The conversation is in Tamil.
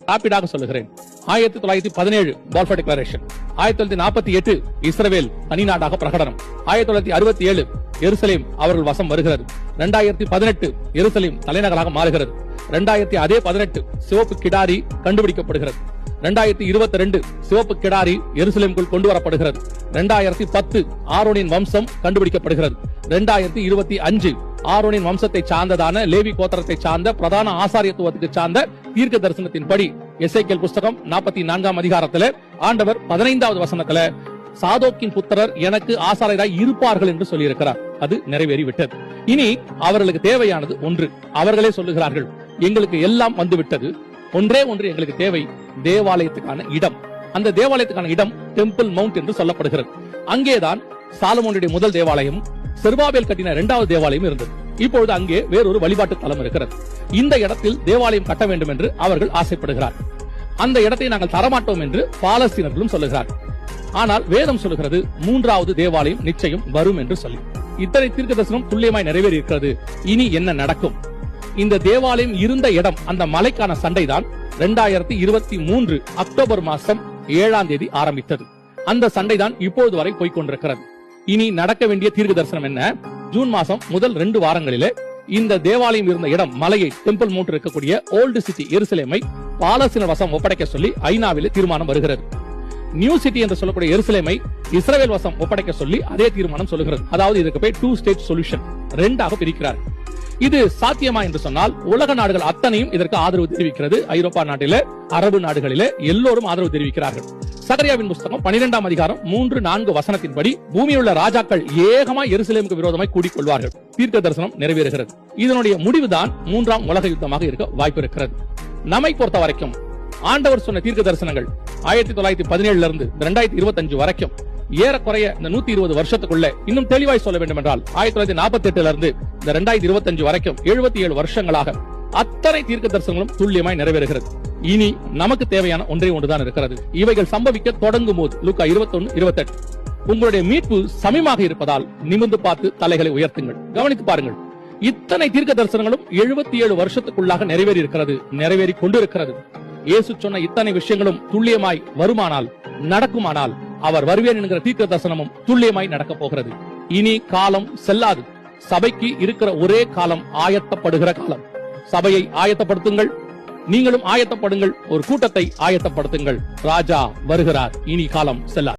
ராபிடாக சொல்லுகிறேன். 1917 பால்ஃபர் டிக்ளரேஷன், 1948 இஸ்ரவேல் தனிநாடாக பிரகடனம், 1967 எருசலேம் அவர்கள் வசம் வருகிறது, 2018 எருசலேம் தலைநகராக மாறுகிறது, 2018 சிவப்பு கிடாரி கண்டுபிடிக்கப்படுகிறது, 2022 சிவப்பு கிடாரி எருசலேமுக்குள் கொண்டு வரப்படுகிறது, 2010 ஆரோனின் வம்சம் கண்டுபிடிக்கப்படுகிறது, 2025 ஆரோனின் வம்சத்தை சார்ந்ததான லேவி கோத்திரத்தை சார்ந்த பிரதான ஆசாரியத்துவத்துக்கு சார்ந்த தீர்க்க தரிசனத்தின்படி எசேக்கியேல் புஸ்தகம் 44ஆம் அதிகாரத்தில் ஆண்டவர் 15வது வசனத்துல சாதோக்கின் புத்திரர் எனக்கு ஆசாரியராய் இருப்பார்கள் என்று சொல்லியிருக்கிறார். அது நிறைவேறிவிட்டது. இனி அவர்களுக்கு தேவையானது ஒன்று. அவர்களே சொல்லுகிறார்கள், எங்களுக்கு எல்லாம் வந்துவிட்டது, ஒன்றே ஒன்று எங்களுக்கு தேவை, தேவாலயத்துக்கான இடம். அந்த தேவாலயத்துக்கான இடம் டெம்பிள் மவுண்ட் என்று சொல்லப்படுகிறது. அங்கேதான் சாலமோனுடைய முதல் தேவாலயம், செருபாபேல் கட்டின 2வது தேவாலயம் இருந்தது. இப்பொழுது அங்கே வேறொரு வழிபாட்டு தலம் இருக்கிறது. இந்த இடத்தில் தேவாலயம் கட்ட வேண்டும் என்று அவர்கள் ஆசைப்படுகிறார். அந்த இடத்தை நாங்கள் தரமாட்டோம் என்று பாலஸ்தீனர்களும் சொல்லுகிறார். ஆனால் வேதம் சொல்லுகிறது 3வது தேவாலயம் நிச்சயம் வரும் என்று சொல்லி. இத்தனை தீர்க்க தரிசனம் துல்லியமாய் நிறைவேறி இருக்கிறது. இனி என்ன நடக்கும்? இந்த தேவாலயம் இருந்த இடம், அந்த மலைக்கான சண்டை தான் 2023 அக்டோபர் மாசம் 7ஆம் தேதி ஆரம்பித்தது. அந்த சண்டை தான் இப்பொழுது வரை போய்கொண்டிருக்கிறது. இனி நடக்க வேண்டிய தீர்க்க தரிசனம் என்ன? ஜூன் மாசம் முதல் 2 வாரங்களிலே இந்த தேவாலயம் இருந்த இடம், மலையை, டெம்பிள் மவுண்ட் இருக்கக்கூடிய ஓல்டு சிட்டி எருசலேமை பாலஸ்தீன வசம் ஒப்படைக்க சொல்லி ஐநாவிலே தீர்மானம் வருகிறது. நியூ சிட்டி என்று சொல்லக்கூடிய எருசலேமை இஸ்ரவேல் வசம் ஒப்படைக்க சொல்லி அதே தீர்மானம் சொல்லுகிறது. அதாவது இதுக்கு போய் 2 ஸ்டேட் சொல்யூஷன், 2ஆக பிரிக்கிறார். இது சாத்தியமா என்று சொன்னால் உலக நாடுகள் அத்தனையும் இதற்கு ஆதரவு தெரிவிக்கிறது. ஐரோப்பா நாட்டிலே, அரபு நாடுகளிலே எல்லோரும் ஆதரவு தெரிவிக்கிறார்கள். சகரியாவின் புஸ்தகம் 12ஆம் அதிகாரம் 3-4 வசனத்தின்படி பூமியில் உள்ள ராஜாக்கள் ஏகமாய் எருசலேமுக்கு விரோதமாய் கூடிக்கொள்வார்கள். தீர்க்க தரிசனம் நிறைவேறுகிறது. இதனுடைய முடிவுதான் 3ஆம் உலக யுத்தமாக இருக்க வாய்ப்பு இருக்கிறது. நம்மை பொறுத்த வரைக்கும் ஆண்டவர் சொன்ன தீர்க்க தரிசனங்கள் 1917 இருந்து 2025 வரைக்கும் ஏறக்குறைய இந்த 120 வருஷத்துக்குள்ள, இன்னும் தெளிவாய் சொல்ல வேண்டும் என்றால் 1948 இருந்து இந்த 2025 வரைக்கும் 77 வருஷங்களாக அத்தனை தீர்க்க தரிசனங்களும் துல்லியமாய் நிறைவேறுகிறது. இனி நமக்கு தேவையான ஒன்றே ஒன்றுதான் இருக்கிறது. இவைகள் சம்பவிக்க தொடங்கும் போது லூக்கா 21:28 உங்களுடைய மீட்பு சமீபமாக இருப்பதால் நிமிர்ந்து பார்த்து தலைகளை உயர்த்துங்கள். கவனித்து பாருங்கள், இத்தனை தீர்க்க தரிசனங்களும் 77 வருஷத்துக்குள்ளாக நிறைவேறி இருக்கிறது, நிறைவேறி கொண்டிருக்கிறது. இயேசு சொன்ன இத்தனை விஷயங்களும் துல்லியமாய் வருமானால், நடக்குமானால், அவர் வருவேன் என்கிற தீர்க்க தரிசனமும் துல்லியமாய் நடக்க போகிறது. இனி காலம் செல்லாது. சபைக்கு இருக்கிற ஒரே காலம் ஆயத்தப்படுகிற காலம். சபையை ஆயத்தப்படுத்துங்கள், நீங்களும் ஆயத்தப்படுங்கள், ஒரு கூட்டத்தை ஆயத்தப்படுத்துங்கள். ராஜா வருகிறார். இனி காலம் செல்லாது.